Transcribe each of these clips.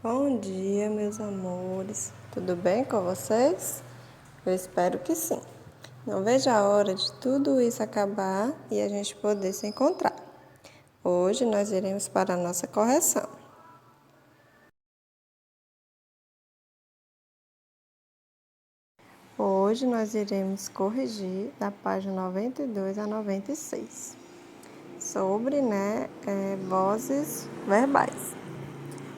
Bom dia, meus amores. Tudo bem com vocês? Eu espero que sim. Não vejo a hora de tudo isso acabar e a gente poder se encontrar. Hoje nós iremos para a nossa correção. Hoje nós iremos corrigir da página 92 a 96 sobre, vozes verbais.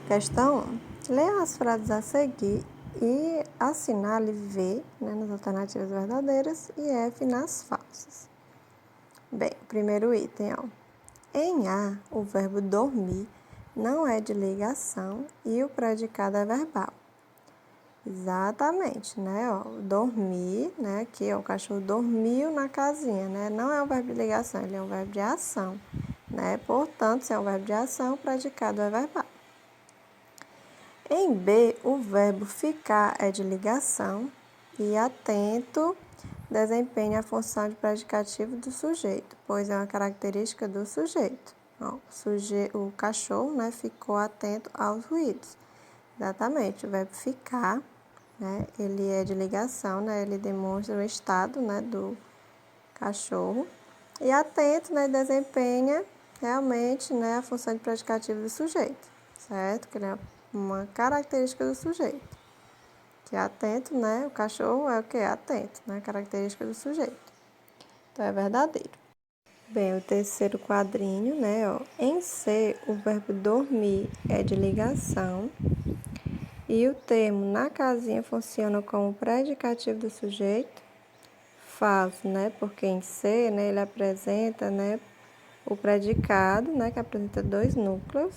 Questão 1. Leia as frases a seguir e assinale V, nas alternativas verdadeiras e F nas falsas. Bem, primeiro item, ó. Em A, o verbo dormir não é de ligação e o predicado é verbal. Exatamente, dormir, aqui, ó, o cachorro dormiu na casinha, não é um verbo de ligação, ele é um verbo de ação, Portanto, se é um verbo de ação, o predicado é verbal. Em B, o verbo ficar é de ligação e atento desempenha a função de predicativo do sujeito, pois é uma característica do sujeito. O cachorro, ficou atento aos ruídos. Exatamente, o verbo ficar, ele é de ligação, ele demonstra o estado, do cachorro. E atento, desempenha realmente, a função de predicativo do sujeito, certo? Que ele é uma característica do sujeito. Que é atento, o cachorro é o que? Atento, característica do sujeito. Então, é verdadeiro. Bem, o terceiro quadrinho, Em C, o verbo dormir é de ligação e o termo na casinha funciona como predicativo do sujeito. Falso, Porque em C, ele apresenta, o predicado, que apresenta dois núcleos,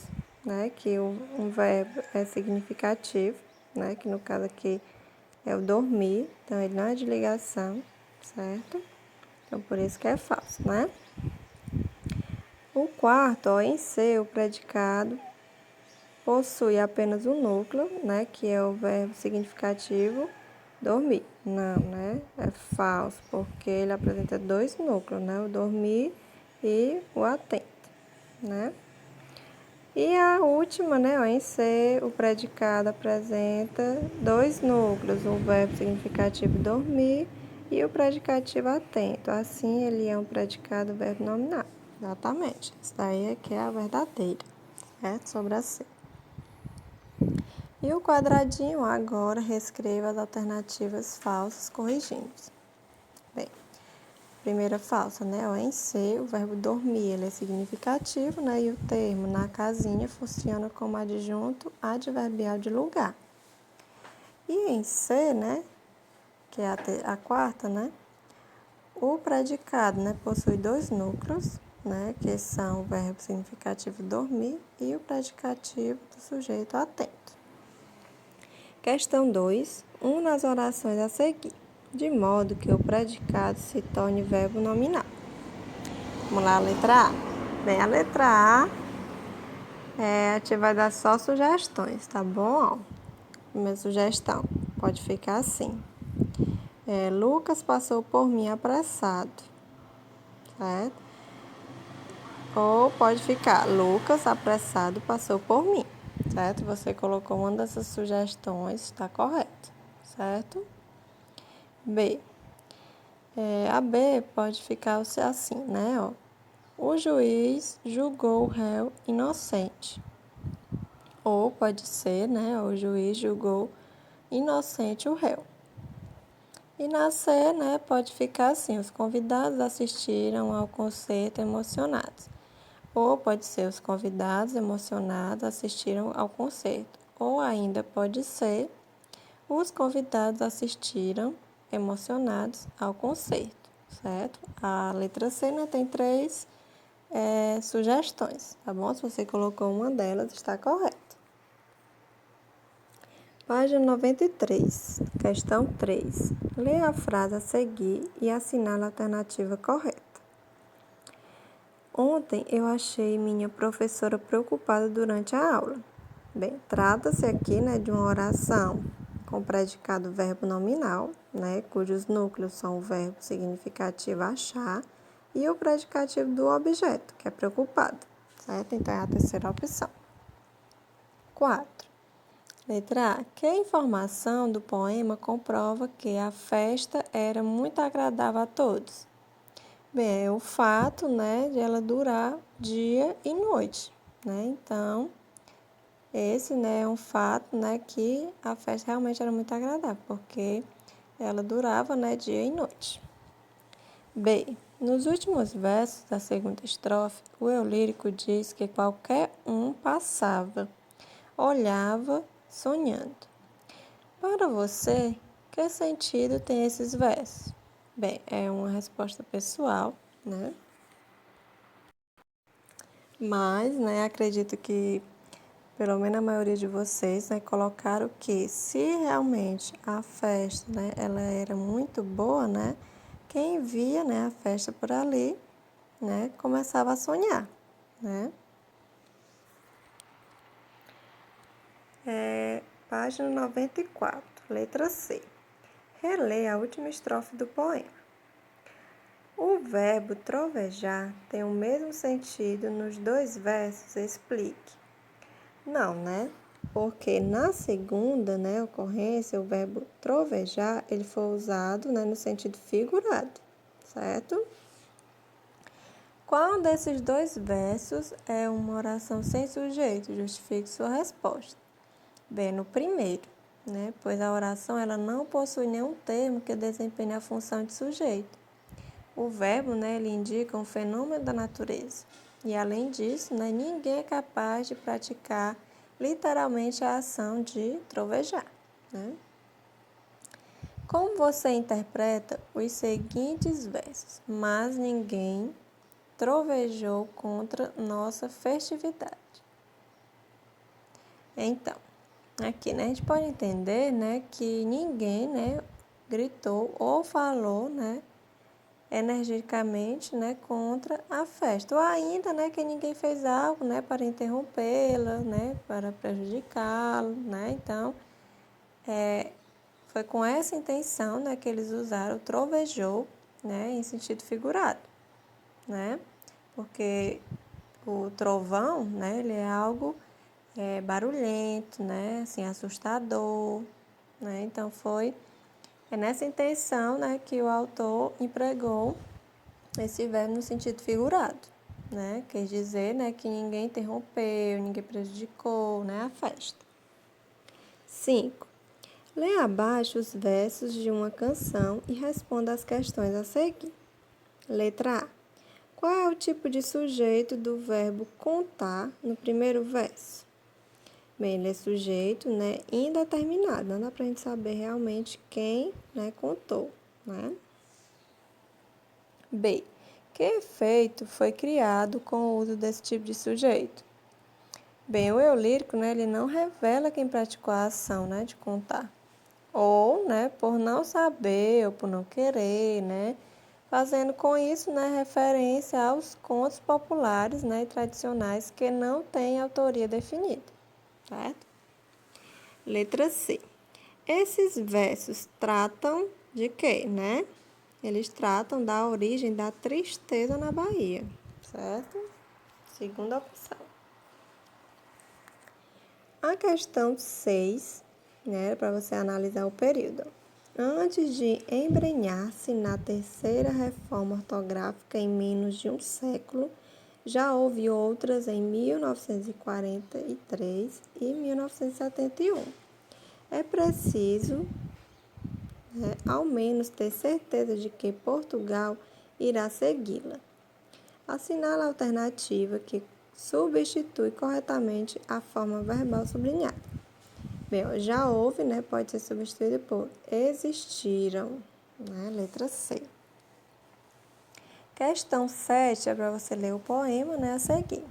que um verbo é significativo, que no caso aqui é o dormir, então ele não é de ligação, certo? Então por isso que é falso, O quarto, ó, em C, o predicado possui apenas um núcleo, que é o verbo significativo dormir. Não, É falso, porque ele apresenta dois núcleos, O dormir e o atento, E a última, em C, o predicado apresenta dois núcleos, o verbo significativo dormir e o predicativo atento. Assim, ele é um predicado verbo nominal. Exatamente. Isso daí é que é a verdadeira, certo? Sobre a C. E o quadradinho agora reescreva as alternativas falsas corrigindo. Bem, primeira falsa, Em C, o verbo dormir ele é significativo, E o termo na casinha funciona como adjunto adverbial de lugar. E em C, que é a quarta, o predicado, possui dois núcleos, que são o verbo significativo dormir e o predicativo do sujeito atento. Questão 2. Nas orações a seguir, de modo que o predicado se torne verbo nominal. Vamos lá, a letra A. Bem, a letra A, a gente vai dar só sugestões, tá bom? Primeira sugestão, pode ficar assim. Lucas passou por mim apressado, certo? Ou pode ficar, Lucas apressado passou por mim, certo? Você colocou uma dessas sugestões, está correto, certo? B. A B pode ficar assim, O juiz julgou o réu inocente. Ou pode ser, O juiz julgou inocente o réu. E na C, pode ficar assim, os convidados assistiram ao concerto emocionados. Ou pode ser, os convidados emocionados assistiram ao concerto. Ou ainda pode ser, os convidados assistiram emocionados ao concerto, certo? A letra C, tem três sugestões, tá bom? Se você colocou uma delas, está correto. Página 93, questão 3. Leia a frase a seguir e assinale a alternativa correta. Ontem eu achei minha professora preocupada durante a aula. Bem, trata-se aqui, de uma oração com predicado verbo nominal, cujos núcleos são o verbo significativo achar e o predicativo do objeto, que é preocupado, certo? Então, é a terceira opção. 4. Letra A. Que informação do poema comprova que a festa era muito agradável a todos? Bem, é o fato, né, de ela durar dia e noite, né? Então, esse, né, é um fato, né, que a festa realmente era muito agradável, porque ela durava, né, dia e noite. B. Nos últimos versos da segunda estrofe, o eu lírico diz que qualquer um passava, olhava, sonhando. Para você, que sentido tem esses versos? Bem, é uma resposta pessoal, né? Mas, né, acredito que pelo menos a maioria de vocês, né, colocaram que se realmente a festa, né, ela era muito boa, né, quem via, né, a festa por ali, né, começava a sonhar, né? Página 94, letra C. Relê a última estrofe do poema. O verbo trovejar tem o mesmo sentido nos dois versos, explique. Não, né? Porque na segunda, né, ocorrência, o verbo trovejar, ele foi usado, né, no sentido figurado, certo? Qual desses dois versos é uma oração sem sujeito? Justifique sua resposta. Bem, no primeiro, né, pois a oração ela não possui nenhum termo que desempenhe a função de sujeito. O verbo, né, ele indica um fenômeno da natureza. E além disso, né, ninguém é capaz de praticar literalmente a ação de trovejar, né? Como você interpreta os seguintes versos? Mas ninguém trovejou contra nossa festividade. Então, aqui, né, a gente pode entender, né, que ninguém, né, gritou ou falou, né, energicamente, né, contra a festa. Ou ainda, né, que ninguém fez algo, né, para interrompê-la, né, para prejudicá-la, né? Então, foi com essa intenção, né, que eles usaram o trovejou, né, em sentido figurado, né? Porque o trovão, né, ele é algo barulhento, né, assim, assustador, né? Então, é nessa intenção, né, que o autor empregou esse verbo no sentido figurado, né? Quer dizer, né, que ninguém interrompeu, ninguém prejudicou, né, a festa. 5. Lê abaixo os versos de uma canção e responda as questões a seguir. Letra A. Qual é o tipo de sujeito do verbo contar no primeiro verso? Bem, ele é sujeito, né, indeterminado. Não dá pra gente saber realmente quem, né, contou, né? B. Que efeito foi criado com o uso desse tipo de sujeito? Bem, o eu lírico, né, ele não revela quem praticou a ação, né, de contar. Ou, né, por não saber ou por não querer, né, fazendo com isso, né, referência aos contos populares, né, e tradicionais que não têm autoria definida, certo? Letra C. Esses versos tratam de quê, né? Eles tratam da origem da tristeza na Bahia, certo? Segunda opção. A questão 6, né, para você analisar o período. Antes de embrenhar-se na terceira reforma ortográfica em menos de um século, já houve outras em 1943 e 1971. É preciso, né, ao menos ter certeza de que Portugal irá segui-la. Assinala a alternativa que substitui corretamente a forma verbal sublinhada. Bem, já houve, né? Pode ser substituído por existiram, né? Letra C. Questão 7 é para você ler o poema, né? A seguir.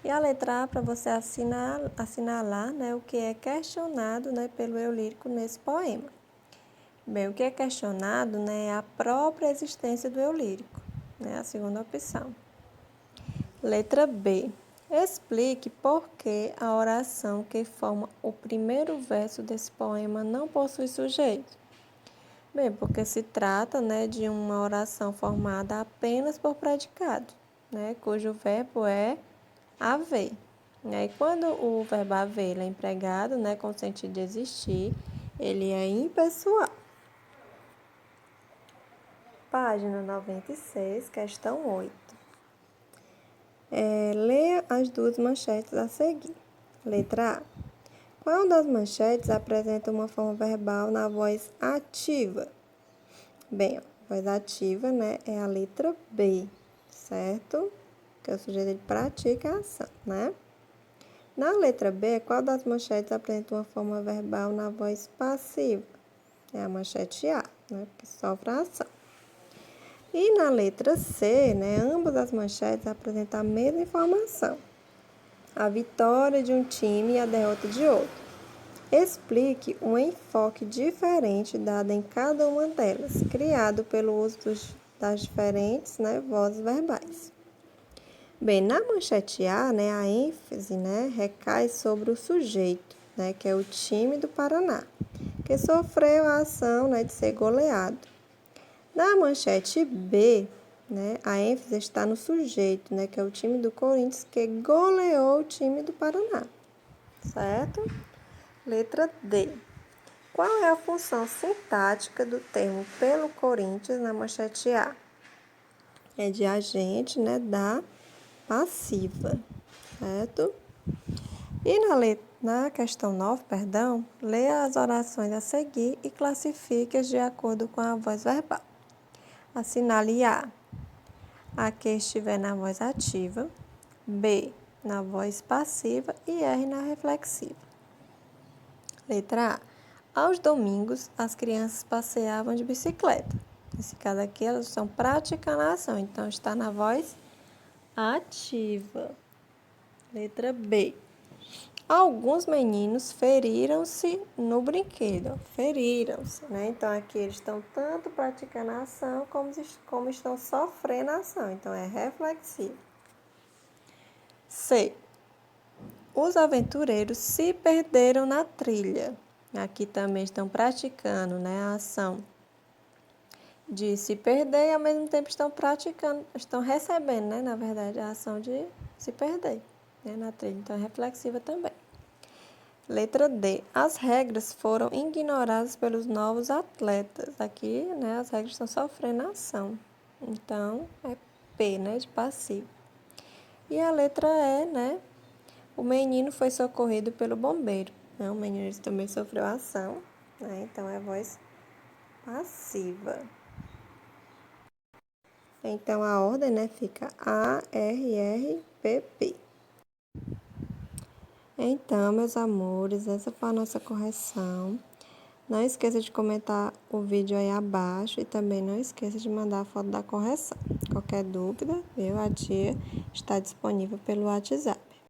E a letra A para você assinalar, né? O que é questionado, né? Pelo eu lírico nesse poema. Bem, o que é questionado, né? É a própria existência do eu lírico, né? A segunda opção. Letra B. Explique por que a oração que forma o primeiro verso desse poema não possui sujeito. Bem, porque se trata, né, de uma oração formada apenas por predicado, né, cujo verbo é haver, E aí, quando o verbo haver é empregado, né, com o sentido de existir, ele é impessoal. Página 96, questão 8. Leia as duas manchetes a seguir. Letra A. Qual das manchetes apresenta uma forma verbal na voz ativa? Bem, a voz ativa, né, é a letra B, certo? Que o sujeito ele pratica a ação, né? Na letra B, qual das manchetes apresenta uma forma verbal na voz passiva? É a manchete A, né, que sofre a ação. E na letra C, né, ambas as manchetes apresentam a mesma informação. A vitória de um time e a derrota de outro. Explique um enfoque diferente dado em cada uma delas, criado pelo uso das diferentes, né, vozes verbais. Bem, na manchete A, né, a ênfase, né, recai sobre o sujeito, né, que é o time do Paraná, que sofreu a ação, né, de ser goleado. Na manchete B, né, a ênfase está no sujeito, né, que é o time do Corinthians, que goleou o time do Paraná, certo? Letra D. Qual é a função sintática do termo pelo Corinthians na manchete A? É de agente, né, da passiva, certo? E na questão 9, leia as orações a seguir e classifique-as de acordo com a voz verbal. Assinale A que estiver na voz ativa, B na voz passiva e R na reflexiva. Letra A. Aos domingos, as crianças passeavam de bicicleta. Nesse caso aqui, elas estão praticando a ação, então está na voz ativa. Letra B. Alguns meninos feriram-se no brinquedo. Feriram-se, né? Então, aqui eles estão tanto praticando a ação como estão sofrendo a ação. Então, é reflexivo. C. Os aventureiros se perderam na trilha. Aqui também estão praticando, né, a ação de se perder e ao mesmo tempo estão praticando, estão recebendo, né, na verdade, a ação de se perder, né, na trilha. Então, é reflexiva também. Letra D. As regras foram ignoradas pelos novos atletas. Aqui, né, as regras estão sofrendo a ação. Então, é P, né, de passivo. E a letra E, né, o menino foi socorrido pelo bombeiro. O menino também sofreu ação, né? Então, é voz passiva. Então, a ordem, né, fica A, R, R, P, P. Então, meus amores, essa foi a nossa correção. Não esqueça de comentar o vídeo aí abaixo e também não esqueça de mandar a foto da correção. Qualquer dúvida, a tia está disponível pelo WhatsApp.